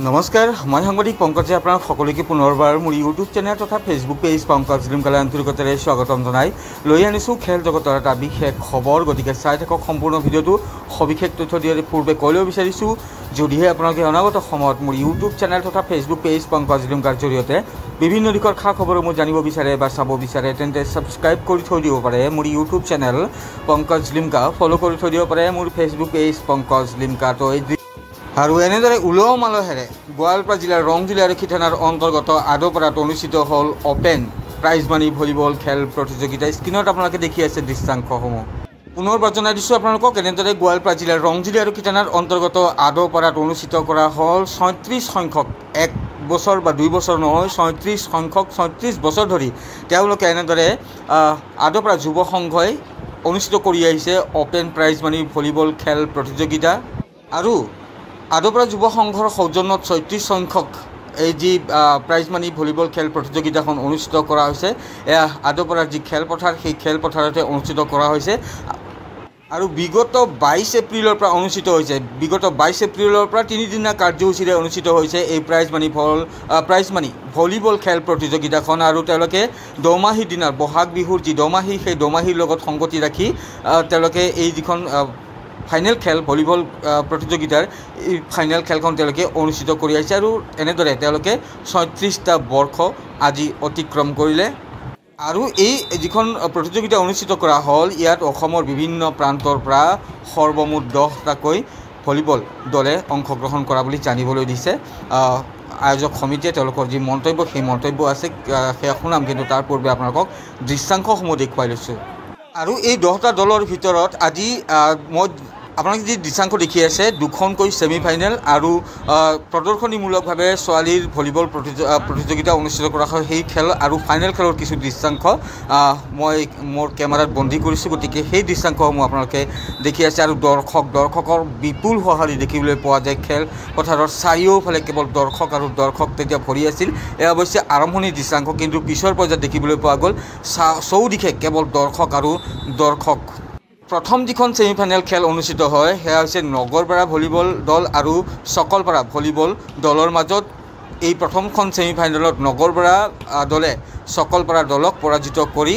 নমস্কাৰ, মই সাংবাদিক পংকজে আপোনাক সকলোকে পুনৰবাৰ মোৰ ইউটিউব চেনেল তথা ফেচবুক পেজ পংকজ লিমকালে আন্তৰিকতাৰে স্বাগতম জনাই লৈ আনিছোঁ খেল জগতৰ এটা বিশেষ খবৰ। গতিকে চাই থাকক সম্পূৰ্ণ ভিডিঅ'টো। সবিশেষ তথ্য দিয়াৰ পূৰ্বে কৈ ল'ব বিচাৰিছোঁ, যদিহে আপোনালোকে অনাগত সময়ত মোৰ ইউটিউব চেনেল তথা ফেচবুক পেজ পংকজ লিমকাৰ জৰিয়তে বিভিন্ন দিশৰ খা খবৰসমূহ জানিব বিচাৰে বা চাব বিচাৰে তেন্তে ছাবস্ক্ৰাইব কৰি থৈ দিব পাৰে মোৰ YouTube channel Pankaj Limca, follow' কৰি থৈ দিব পাৰে মোৰ ফেচবুক পেজ পংকজ লিমকা। তো আৰু এনেদৰে উলহ মালহেৰে গোৱালপাৰা জিলাৰ ৰংজিলা আৰক্ষী থানাৰ অন্তৰ্গত আদপাৰাত অনুষ্ঠিত হ'ল অপেন প্ৰাইজ মানি ভলীবল খেল প্ৰতিযোগিতা। স্ক্ৰীণত আপোনালোকে দেখি আছে দৃশ্যাংশসমূহ। পুনৰবাৰ জনাই দিছোঁ আপোনালোকক, এনেদৰে গোৱালপাৰা জিলাৰ ৰংজিলা আৰক্ষী থানাৰ অন্তৰ্গত আদপাৰাত অনুষ্ঠিত কৰা হ'ল ৩৬ সংখ্যক, ১ বছৰ বা ২ বছৰ নহয়, ৩৬ সংখ্যক ৩৬ বছৰ ধৰি তেওঁলোকে এনেদৰে আদপাৰা যুৱ সংঘই অনুষ্ঠিত কৰি আহিছে অপেন প্ৰাইজ মানি ভলীবল খেল প্ৰতিযোগিতা। আৰু আদপাৰা যুৱ সংঘৰ সৌজন্যত ৩৬ সংখ্যক এই যি প্ৰাইজ মানি ভলীবল খেল প্ৰতিযোগিতাখন অনুষ্ঠিত কৰা হৈছে। এয়া আদপাৰাৰ যি খেলপথাৰ, সেই খেলপথাৰতে অনুষ্ঠিত কৰা হৈছে। আৰু বিগত ২২ এপ্ৰিলৰ পৰা অনুষ্ঠিত হৈছে, বিগত ২২ এপ্ৰিলৰ পৰা তিনিদিনীয়া কাৰ্যসূচীৰে অনুষ্ঠিত হৈছে এই প্ৰাইজ মানি ভলীবল খেল প্ৰতিযোগিতাখন। আৰু তেওঁলোকে দোমাহী দিনাৰ বহাগ বিহুৰ যি দোমাহী, সেই দোমাহীৰ লগত সংগতি ৰাখি তেওঁলোকে এই যিখন ফাইনেল খেল ভলীবল প্ৰতিযোগিতাৰ এই ফাইনেল খেলখন তেওঁলোকে অনুষ্ঠিত কৰি আহিছে। আৰু এনেদৰে তেওঁলোকে ৩৬টা বৰ্ষ আজি অতিক্ৰম কৰিলে। আৰু এই যিখন প্ৰতিযোগিতা অনুষ্ঠিত কৰা হ'ল, ইয়াত অসমৰ বিভিন্ন প্ৰান্তৰ পৰা সৰ্বমুঠ 10টাকৈ ভলীবল দলে অংশগ্ৰহণ কৰা বুলি জানিবলৈ দিছে আয়োজক সমিতিয়ে। তেওঁলোকৰ যি মন্তব্য, সেই মন্তব্য আছে, সেয়া শুনাম, কিন্তু তাৰ পূৰ্বে আপোনালোকক দৃশ্যাংশসমূহ দেখুৱাই লৈছোঁ। আৰু এই 10টা দলৰ ভিতৰত আজি মই আপোনালোকে যি দৃশ্যাংশ দেখি আছে, 2খনকৈ ছেমি ফাইনেল আৰু প্ৰদৰ্শনীমূলকভাৱে ছোৱালীৰ ভলীবল প্ৰতিযোগিতা অনুষ্ঠিত কৰা হয়। সেই খেল আৰু ফাইনেল খেলৰ কিছু দৃশ্যাংশ মই মোৰ কেমেৰাত বন্দী কৰিছোঁ। গতিকে সেই দৃশ্যাংশসমূহ আপোনালোকে দেখি আছে। আৰু দৰ্শকৰ বিপুল সঁহাৰি দেখিবলৈ পোৱা যায়। খেলপথাৰৰ চাৰিওফালে কেৱল দৰ্শক তেতিয়া ভৰি আছিল। এয়া অৱশ্যে আৰম্ভণিৰ দৃশ্যাংশ, কিন্তু পিছৰ পৰ্যায়ত দেখিবলৈ পোৱা গ'ল চৌদিশে কেৱল দৰ্শক। প্ৰথম যিখন ছেমি ফাইনেল খেল অনুষ্ঠিত হয়, সেয়া হৈছে নগৰপাৰা ভলীবল দল আৰু চকলপাৰা ভলীবল দলৰ মাজত। এই প্ৰথমখন ছেমি ফাইনেলত নগৰপাৰা দলে চকলপাৰা দলক পৰাজিত কৰি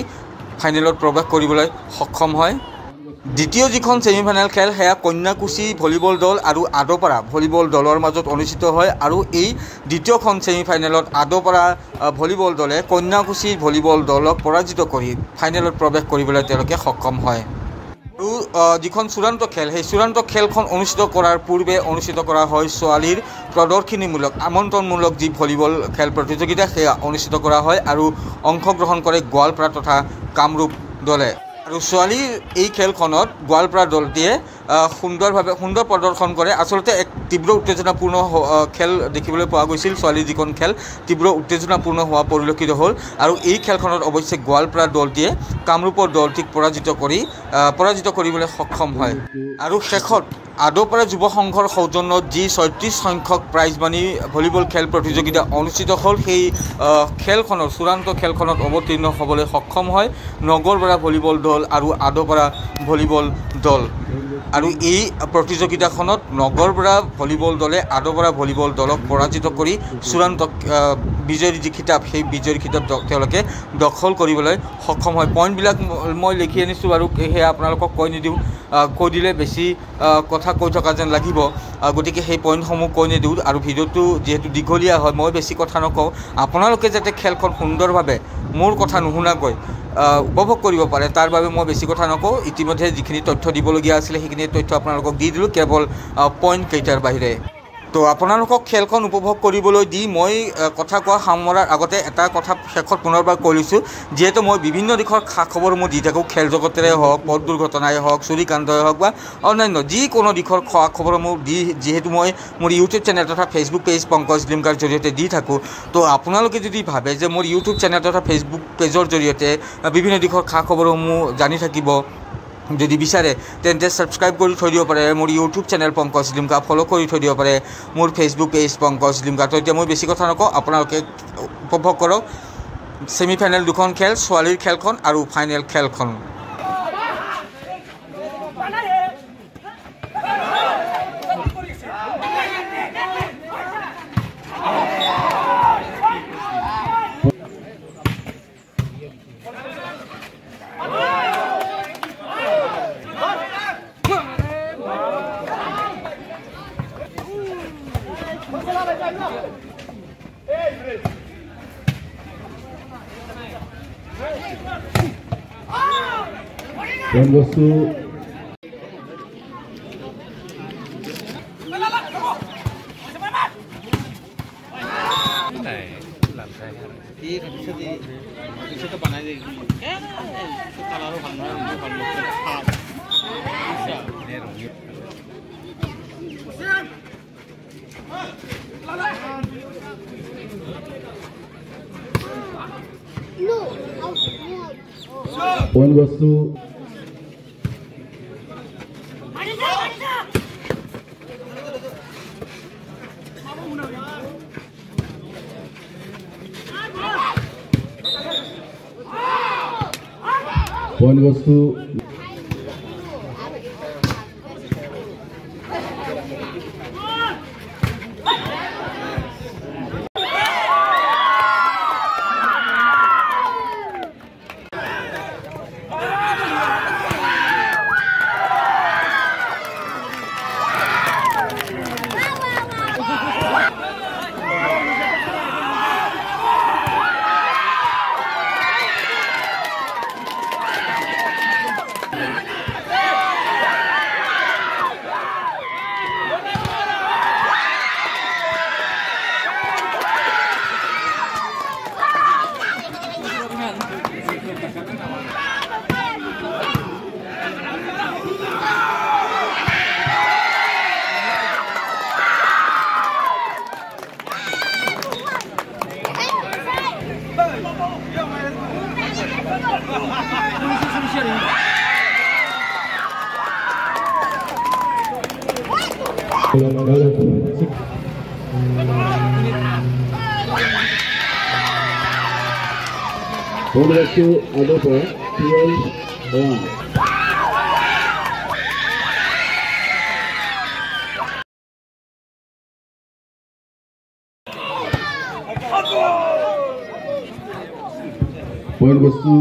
ফাইনেলত প্ৰৱেশ কৰিবলৈ সক্ষম হয়। দ্বিতীয় যিখন ছেমি ফাইনেল খেল, সেয়া কন্যাকুছি ভলীবল দল আৰু আদপাৰা ভলীবল দলৰ মাজত অনুষ্ঠিত হয়। আৰু এই দ্বিতীয়খন ছেমি ফাইনেলত আদপাৰা ভলীবল দলে কন্যাকুছি ভলীবল দলক পৰাজিত কৰি ফাইনেলত প্ৰৱেশ কৰিবলৈ তেওঁলোকে সক্ষম হয়। আৰু যিখন চূড়ান্ত খেল, সেই চূড়ান্ত খেলখন অনুষ্ঠিত কৰাৰ পূৰ্বে অনুষ্ঠিত কৰা হয় ছোৱালীৰ প্ৰদৰ্শনীমূলক আমন্ত্ৰণমূলক যি ভলীবল খেল প্ৰতিযোগিতা, সেয়া অনুষ্ঠিত কৰা হয়। আৰু অংশগ্ৰহণ কৰে গোৱালপাৰা তথা কামৰূপ দলে। আৰু ছোৱালীৰ এই খেলখনত গোৱালপাৰা দলটিয়ে সুন্দৰ প্ৰদৰ্শন কৰে। আচলতে এক তীব্ৰ উত্তেজনাপূৰ্ণ খেল দেখিবলৈ পোৱা গৈছিল। ছোৱালীৰ যিখন খেল তীব্ৰ উত্তেজনাপূৰ্ণ হোৱা পৰিলক্ষিত হ'ল। আৰু এই খেলখনত অৱশ্যে গোৱালপাৰা দলটিয়ে কামৰূপৰ দলটিক পৰাজিত কৰিবলৈ সক্ষম হয়। আৰু শেষত আদপাৰা যুৱ সংঘৰ সৌজন্যত যি ৩৬ সংখ্যক প্ৰাইজ মানি ভলীবল খেল প্ৰতিযোগিতা অনুষ্ঠিত হ'ল, সেই খেলখনৰ চূড়ান্ত খেলখনত অৱতীৰ্ণ হ'বলৈ সক্ষম হয় নগৰপাৰা ভলীবল দল আৰু আদপাৰা ভলীবল দল। আৰু এই প্ৰতিযোগিতাখনত নগৰপাৰা ভলীবল দলে আদপাৰা ভলীবল দলক পৰাজিত কৰি চূড়ান্ত বিজয়ীৰ যি খিতাপ, সেই বিজয়ীৰ খিতাপ তেওঁলোকে দখল কৰিবলৈ সক্ষম হয়। পইণ্টবিলাক মই লিখি আনিছোঁ আৰু সেয়া আপোনালোকক কৈ দিলে বেছি কথা কৈ থকা যেন লাগিব। গতিকে সেই পইণ্টসমূহ কৈ নিদিওঁ। আৰু ভিডিঅ'টো যিহেতু দীঘলীয়া হয়, মই বেছি কথা নকওঁ। আপোনালোকে যাতে খেলখন সুন্দৰভাৱে মোৰ কথা নুশুনাকৈ উপভোগ কৰিব পাৰে, তাৰ বাবে মই বেছি কথা নকওঁ। ইতিমধ্যে যিখিনি তথ্য দিবলগীয়া আছিলে, সেইখিনি তথ্য আপোনালোকক দি দিলোঁ, কেৱল পইণ্ট কেইটাৰ বাহিৰে। তো আপোনালোকক খেলখন উপভোগ কৰিবলৈ দি মই কথা কোৱা সামৰাৰ আগতে এটা কথা শেষত পুনৰবাৰ কৈ লৈছোঁ, যিহেতু মই বিভিন্ন দিশৰ খা খবৰসমূহ দি থাকোঁ, খেল জগতেৰে হওক, পথ দুৰ্ঘটনাই হওক, চুৰিকাণ্ডই হওক বা অন্যান্য যিকোনো দিশৰ খা খবৰসমূহ যিহেতু মই মোৰ ইউটিউব চেনেল তথা ফেচবুক পেজ পংকজ লিমকাৰ জৰিয়তে দি থাকোঁ। তো আপোনালোকে যদি ভাবে যে মোৰ ইউটিউব চেনেল তথা ফেচবুক পেজৰ জৰিয়তে বিভিন্ন দিশৰ খা খবৰসমূহ জানি থাকিব যদি বিচাৰে, তেন্তে ছাবস্ক্ৰাইব কৰি থৈ দিব পাৰে মোৰ YouTube channel Pankaj Limca, follow' কৰি থৈ দিব পাৰে মোৰ ফেচবুক পেজ পংকজ লিমকা। তো এতিয়া মই বেছি কথা নকওঁ, আপোনালোকে উপভোগ কৰক ছেমি ফাইনেল 2খন খেল, ছোৱালীৰ খেলখন আৰু ফাইনেল খেলখন। Point goes to point goes to point goes to point goes to Adopper 12-1. Point goes to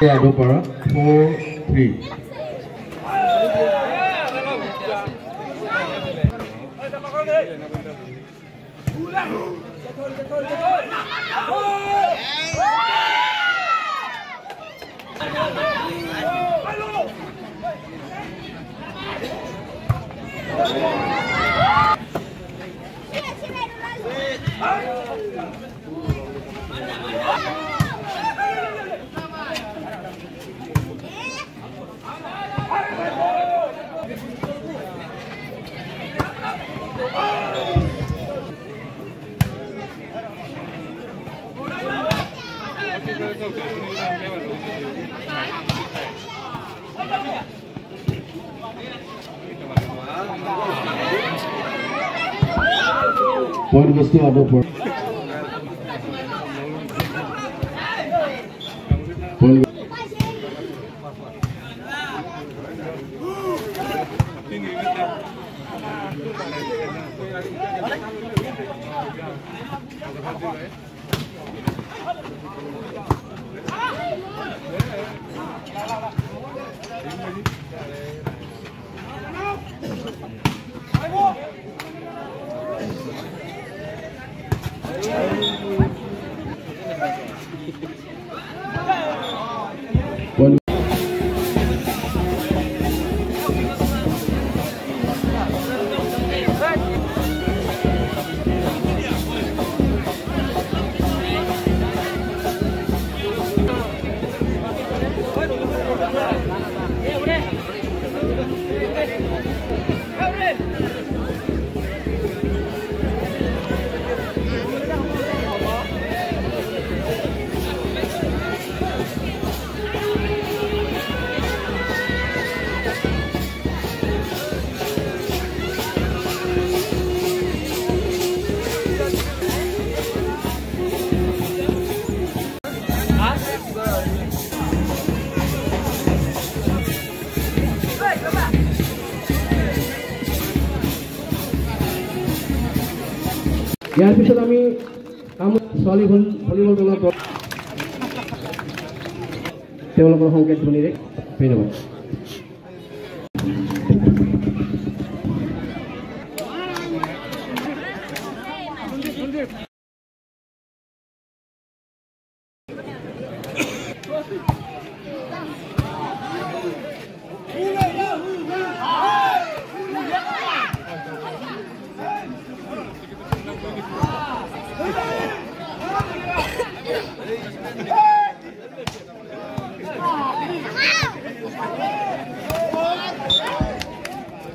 Adopper 4-3. Point goes to Adopper. Point ইয়াৰ পিছত আমি ছোৱালী ভলীবল দলৰ তেওঁলোকৰ সংকেত ধ্বনিৰে ধন্যবাদ।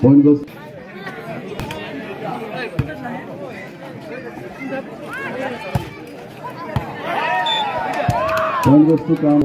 Point goes. Point goes to Kam.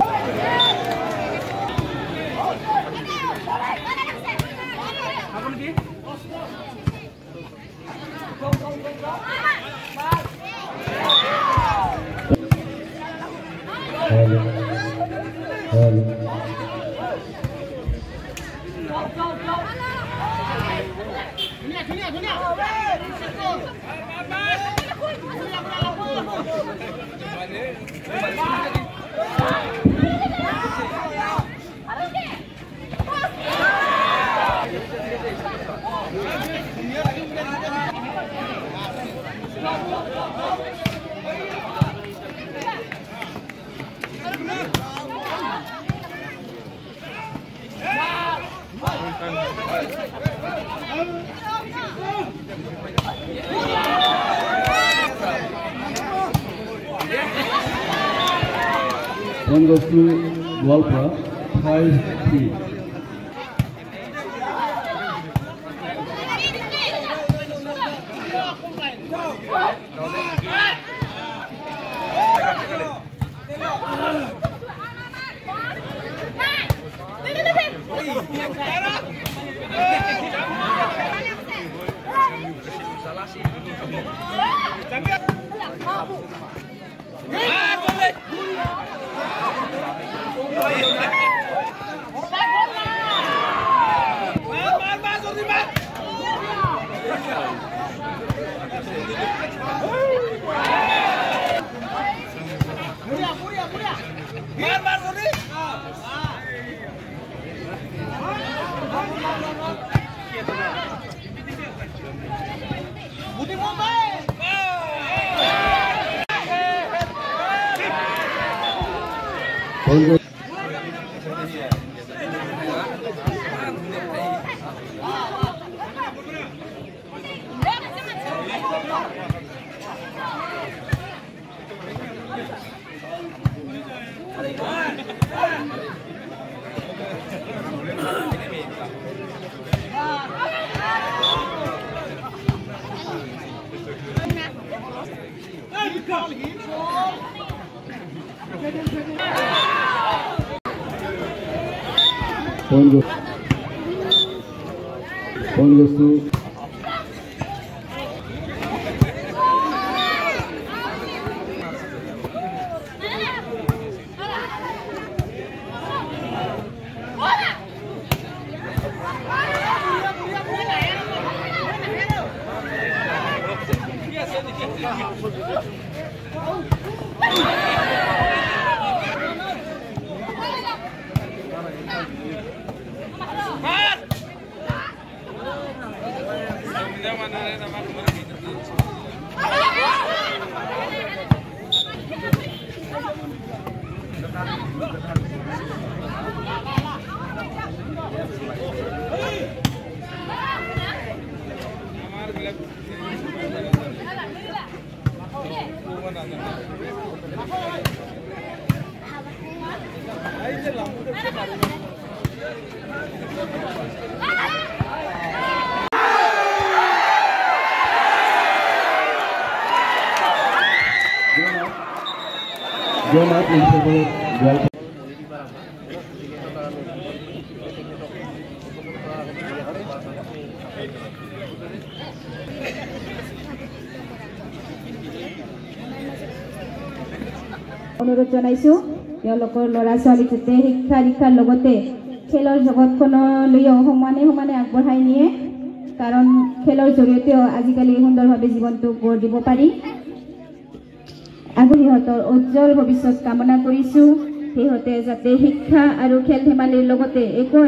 One goes to Walpa, 5-3. Point goes to Jonah in favor of Walpa. অনুৰোধ জনাইছো তেওঁলোকৰ ল'ৰা ছোৱালী যাতে শিক্ষাৰ লগতে খেলৰ জগতখনলৈও সমানে সমানে আগবঢ়াই নিয়ে কাৰণ খেলৰ জৰিয়তেও আজিকালি সুন্দৰভাৱে জীৱনটো গঢ় দিব পাৰি। আগৰ সিহঁতৰ উজ্জ্বল ভৱিষ্যত কামনা কৰিছো। সিহঁতে যাতে শিক্ষা আৰু খেল ধেমালিৰ লগতে একো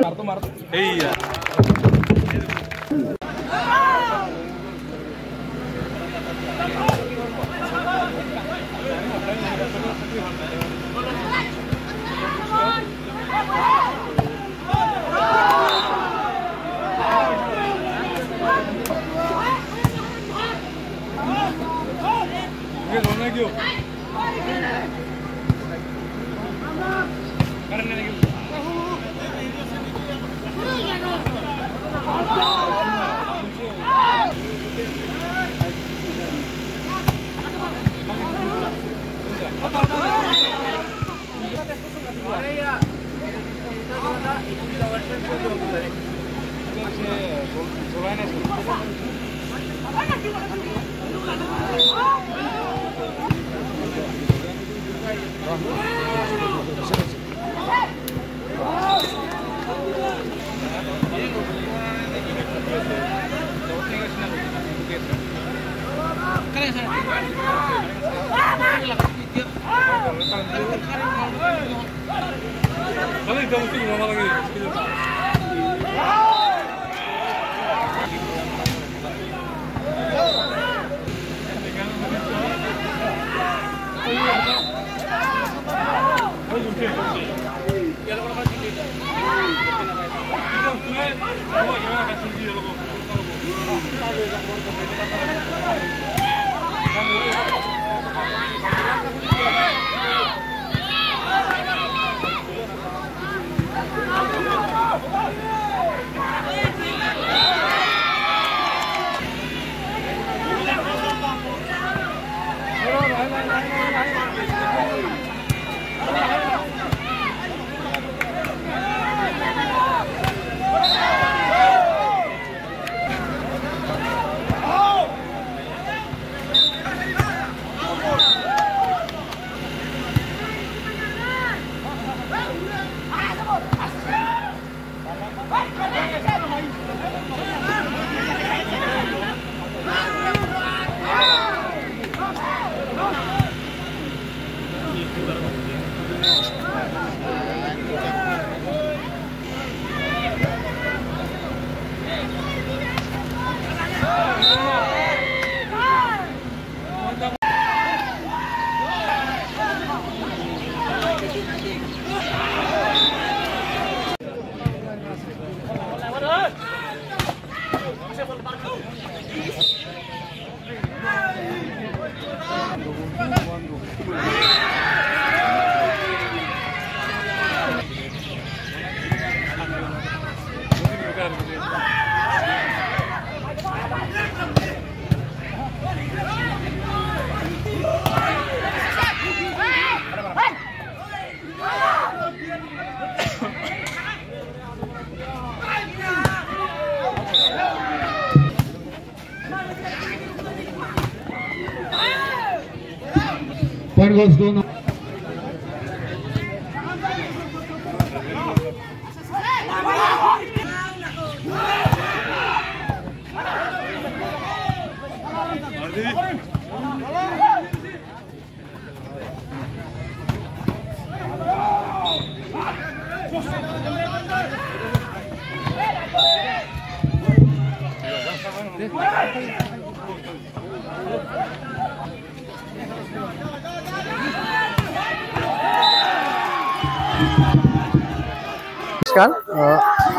Point goes to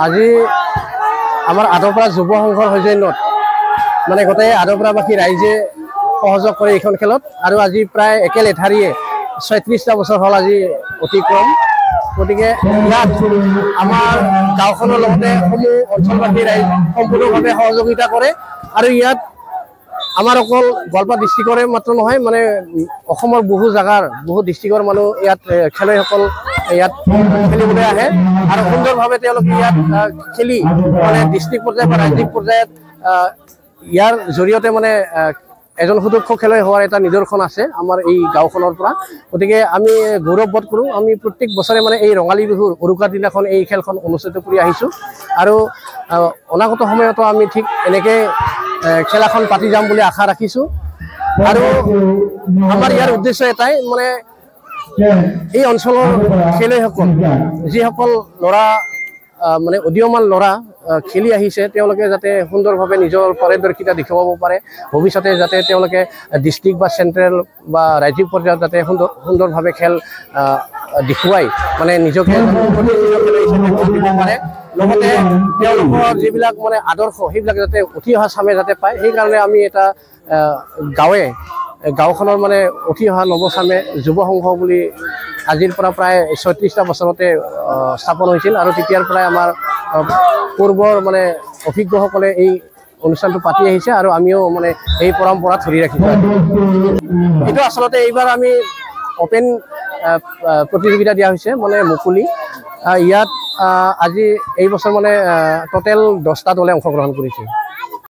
আজি আমাৰ আদৰপৰা যুৱ সংঘৰ সৌজন্যত মানে গোটেই আদৰপৰাবাসী ৰাইজে সহযোগ কৰে এইখন খেলত আৰু আজি প্ৰায় একেলেঠাৰিয়ে ৩৬টা বছৰ হ'ল আজি অতিক্ৰম। গতিকে ইয়াত আমাৰ গাঁওখনৰ লগতে সমূহ অঞ্চলবাসী ৰাইজ সম্পূৰ্ণভাৱে সহযোগিতা কৰে আৰু ইয়াত আমাৰ অকল গোৱালপাৰা ডিষ্ট্ৰিক্টৰে মাত্ৰ নহয় মানে অসমৰ বহু জাগাৰ বহু ডিষ্ট্ৰিক্টৰ মানুহ ইয়াত খেলুৱৈসকল ইয়াত খেলিবলৈ আহে আৰু সুন্দৰভাৱে তেওঁলোকে ইয়াত খেলি মানে ডিষ্ট্ৰিক্ট পৰ্যায়ত বা ৰাজ্যিক পৰ্যায়ত ইয়াৰ জৰিয়তে মানে এজন সুদক্ষ খেলুৱৈ হোৱাৰ এটা নিদৰ্শন আছে আমাৰ এই গাঁওখনৰ পৰা। গতিকে আমি গৌৰৱবোধ কৰোঁ। আমি প্ৰত্যেক বছৰে মানে এই ৰঙালী বিহুৰ উৰুকাৰ দিনাখন এই খেলখন অনুষ্ঠিত কৰি আহিছোঁ আৰু অনাগত সময়তো আমি ঠিক এনেকৈ খেলাখন পাতি যাম বুলি আশা ৰাখিছোঁ। আৰু আমাৰ ইয়াৰ উদ্দেশ্য এটাই মানে এই অঞ্চলৰ খেলুৱৈসকল যিসকল ল'ৰা মানে উদীয়মান ল'ৰা খেলি আহিছে তেওঁলোকে যাতে সুন্দৰভাৱে নিজৰ পাৰদৰ্শিতা দেখুৱাব পাৰে ভৱিষ্যতে যাতে তেওঁলোকে ডিষ্ট্ৰিক্ট বা চেণ্ট্ৰেল বা ৰাজ্যিক পৰ্যায়ত যাতে সুন্দৰভাৱে খেল দেখুৱাই মানে নিজকে দিব পাৰে লগতে তেওঁলোকৰ যিবিলাক মানে আদৰ্শ সেইবিলাক যাতে উঠি অহা চামে যাতে পায় সেইকাৰণে আমি এটা গাঁওখনৰ মানে উঠি অহা নৱচামে যুৱ সংঘ বুলি আজিৰ পৰা প্ৰায় ৩৬টা বছৰতে স্থাপন হৈছিল আৰু তেতিয়াৰ পৰাই আমাৰ পূৰ্বৰ মানে অভিজ্ঞসকলে এই অনুষ্ঠানটো পাতি আহিছে আৰু আমিও মানে এই পৰম্পৰা ধৰি ৰাখিছোঁ এইটো আচলতে এইবাৰ আমি অপেন প্ৰতিযোগিতা দিয়া হৈছে মানে মুকলি ইয়াত আজি এই বছৰ মানে টোটেল 10টা দলে অংশগ্ৰহণ কৰিছে